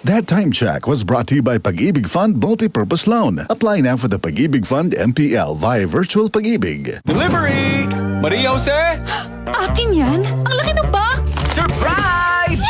That time check was brought to you by Pag-ibig Fund Multipurpose Loan. Apply now for the Pag-ibig Fund MPL via Virtual Pag-ibig. Delivery! Maria Jose? Akin yan? Ang laki ng box! Surprise!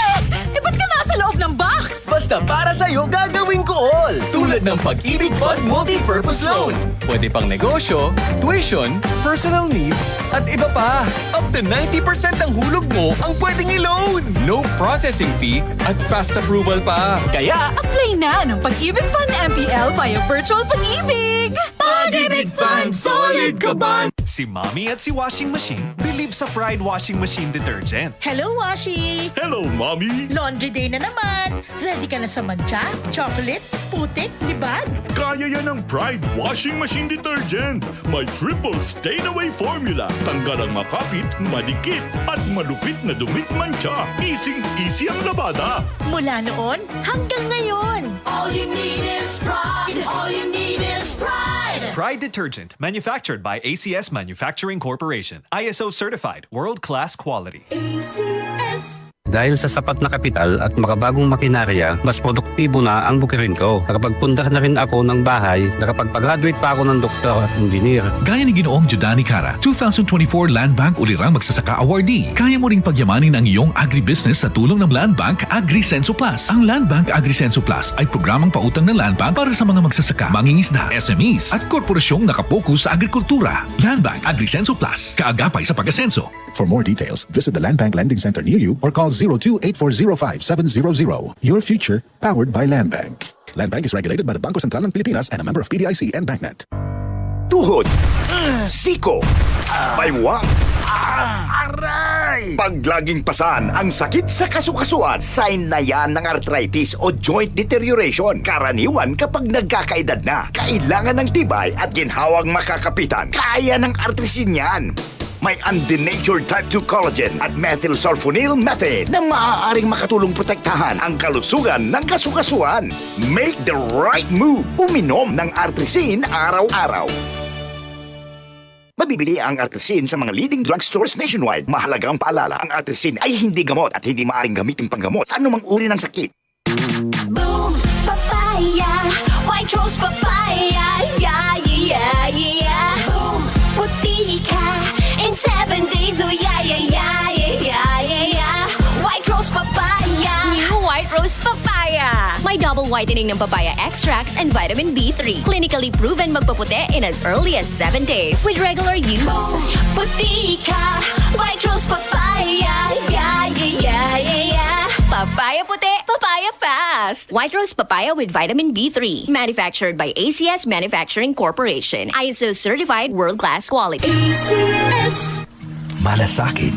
Ba't ka nasa loob ng box? Basta para sa'yo gagawin ko all! Tulad ng Pag-ibig Fund Multipurpose Loan. Pwede pang negosyo, tuition, personal needs, at iba pa. Up to 90% ng hulog mo ang pwedeng i-loan. No processing fee at fast approval pa. Kaya, Apply na ng Pag-ibig Fund MPL via Virtual Pag-ibig! Pag-ibig Fund, solid ka ba? Si Mommy at si Washing Machine believe sa Pride Washing Machine Detergent. Hello, Washi! Hello, Mommy! Laundry day na naman! Ready ka na sa mancha, chocolate, putik, libag? Kaya yan ang Pride Washing Machine Detergent. May triple stain-away formula. Tanggal ang makapit, madikit, at malupit na dumit mancha. Easy ang labada. Mula noon hanggang ngayon. All you need is pride! All you need is pride! Pride Detergent, manufactured by ACS Manufacturing Corporation. ISO certified, world-class quality. ACS! Dahil sa sapat na kapital at makabagong makinarya, mas produktibo na ang bukirin ko. Nakapagpundar na rin ako ng bahay, nakapagpag-graduate pa ako ng doktor at engineer. Gaya ni Ginoong Judani Cara, 2024 Land Bank Ulirang Magsasaka Awardee. Kaya mo ring pagyamanin ang iyong agribusiness sa tulong ng Land Bank AgriSenso Plus. Ang Land Bank AgriSenso Plus ay programang pautang ng Land Bank para sa mga magsasaka, mangingisda, SMEs at korporasyong nakapokus sa agrikultura. Land Bank AgriSenso Plus, kaagapay sa pag-asenso. For more details, visit the Land Bank Lending Center near you or call 02-8405-700. Your future, powered by Land Bank. Land Bank is regulated by the Bangko Sentral ng Pilipinas and a member of PDIC and BancNet. Tuhod, siko, baywang, aray! Pag laging pasan ang sakit sa kasukasuan, sign na yan ng arthritis o joint deterioration. Karaniwan kapag nagkakaedad na, kailangan ng tibay at ginhawang makakapitan. Kaya ng artrisin yan. May undenatured type 2 collagen at methylsulfonyl methane na maaaring makatulong protektahan ang kalusugan ng kasukasuan. Make the right move. Uminom ng Artrisin araw-araw. Mabibili ang Artrisin sa mga leading drugstores nationwide. Mahalagang paalala, ang Artrisin ay hindi gamot at hindi maaaring gamitin panggamot sa anumang uri ng sakit. Boom! Papaya! White rose papaya! Yeah, yeah, yeah! Boom! Puti ka! In 7 days, oh yeah, yeah, yeah, yeah, yeah, yeah. White Rose Papaya. New White Rose Papaya. May double whitening ng papaya extracts and vitamin B3. Clinically proven magpaputi in as early as 7 days with regular use. Boom, puti ka. White Rose Papaya. Yeah, yeah, yeah, yeah, yeah. Papaya puti, papaya fast. White Rose Papaya with vitamin B3. Manufactured by ACS Manufacturing Corporation. ISO certified world-class quality. ACS. Malasakit,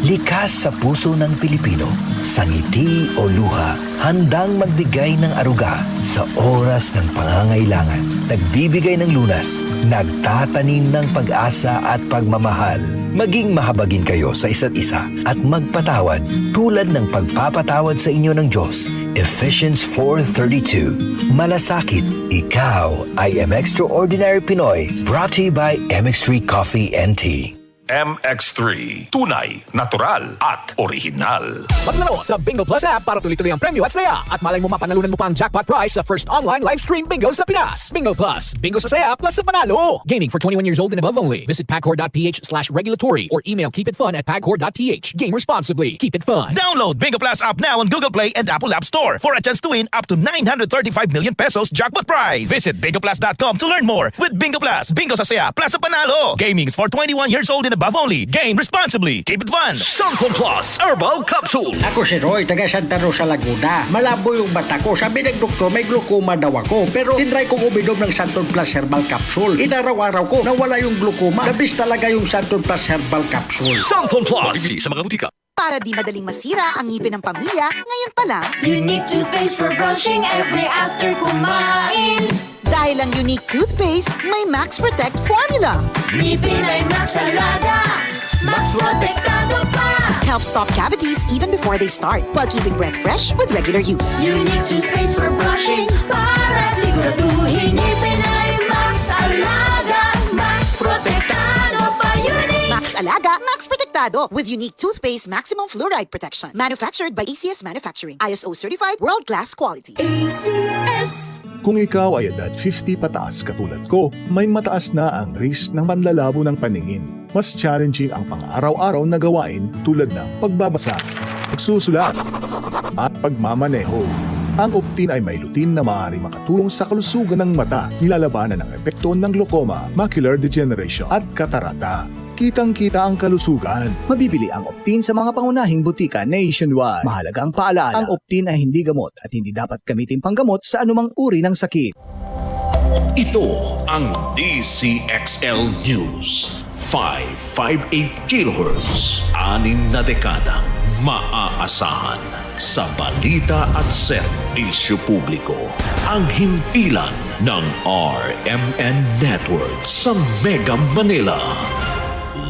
likas sa puso ng Pilipino, sa ngiti o luha, handang magbigay ng aruga sa oras ng pangangailangan. Nagbibigay ng lunas, nagtatanim ng pag-asa at pagmamahal. Maging mahabagin kayo sa isa't isa at magpatawad tulad ng pagpapatawad sa inyo ng Diyos. Ephesians 4:32. Malasakit, ikaw ay Extraordinary Pinoy. Brought to you by MX3 Coffee and Tea. MX3. Tunay, natural, at original. Maglaro sa Bingo Plus app para tuloy-tuloy ang premyo at saya. At malay mo mapanalunan mo pa ang jackpot prize sa first online live stream bingo sa Pinas. Bingo Plus. Bingo sa saya plus sa panalo. Gaming for 21 years old and above only. Visit pagcor.ph/regulatory or email keepitfun@pagcor.ph. Game responsibly. Keep it fun. Download Bingo Plus app now on Google Play and Apple App Store for a chance to win up to 935 million pesos jackpot prize. Visit bingoplus.com to learn more. With Bingo Plus, bingo sa saya plus sa panalo. Gaming is for 21 years old and above only. Game responsibly. Keep it fun. Santon Plus Herbal Capsule. Ako si Roy, taga Santa Rosa, Laguna. Malabo yung mata ko. Sabi ng doktor, may glaucoma daw ako. Pero tinry kong uminom ng Santon Plus Herbal Capsule. Inaraw-araw ko, nawala yung glaucoma. Nabis talaga yung Santon Plus Herbal Capsule. Santon Plus. Mabibili sa mga butika. Para di madaling masira ang ngipin ng pamilya, ngayon pa lang, Unique toothpaste for brushing every after kumain. Dahil ang unique toothpaste, may Max Protect formula. Ngipin ay Max Alaga, Max Protektado pa. Helps stop cavities even before they start, while keeping breath fresh with regular use. Unique toothpaste for brushing, para siguraduhin ngipin ay Max Alaga, Max Protektado pa. Unique Max Alaga, Max Protect protektado with unique toothpaste maximum fluoride protection. Manufactured by ACS Manufacturing. ISO certified world-class quality. ACS. Kung ikaw ay edad 50 pataas katulad ko, may mataas na ang risk ng panlalabo ng paningin. Mas challenging ang pang-araw-araw na gawain tulad ng pagbabasa, pagsusulat, at pagmamaneho. Ang Optin ay may lutin na maaari makatulong sa kalusugan ng mata, nilalabanan ang epekto ng glaucoma, macular degeneration at katarata. Kitang-kita ang kalusugan. Mabibili ang Optin sa mga pangunahing butika nationwide. Mahalagang paalala, ang Optin ay hindi gamot at hindi dapat gamitin panggamot sa anumang uri ng sakit. Ito ang DCXL News. 558 kHz. 6 na dekadang maaasahan sa balita at serbisyo publiko. Ang himpilan ng RMN Network sa Mega Manila.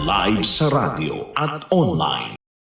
Live sa radyo at online.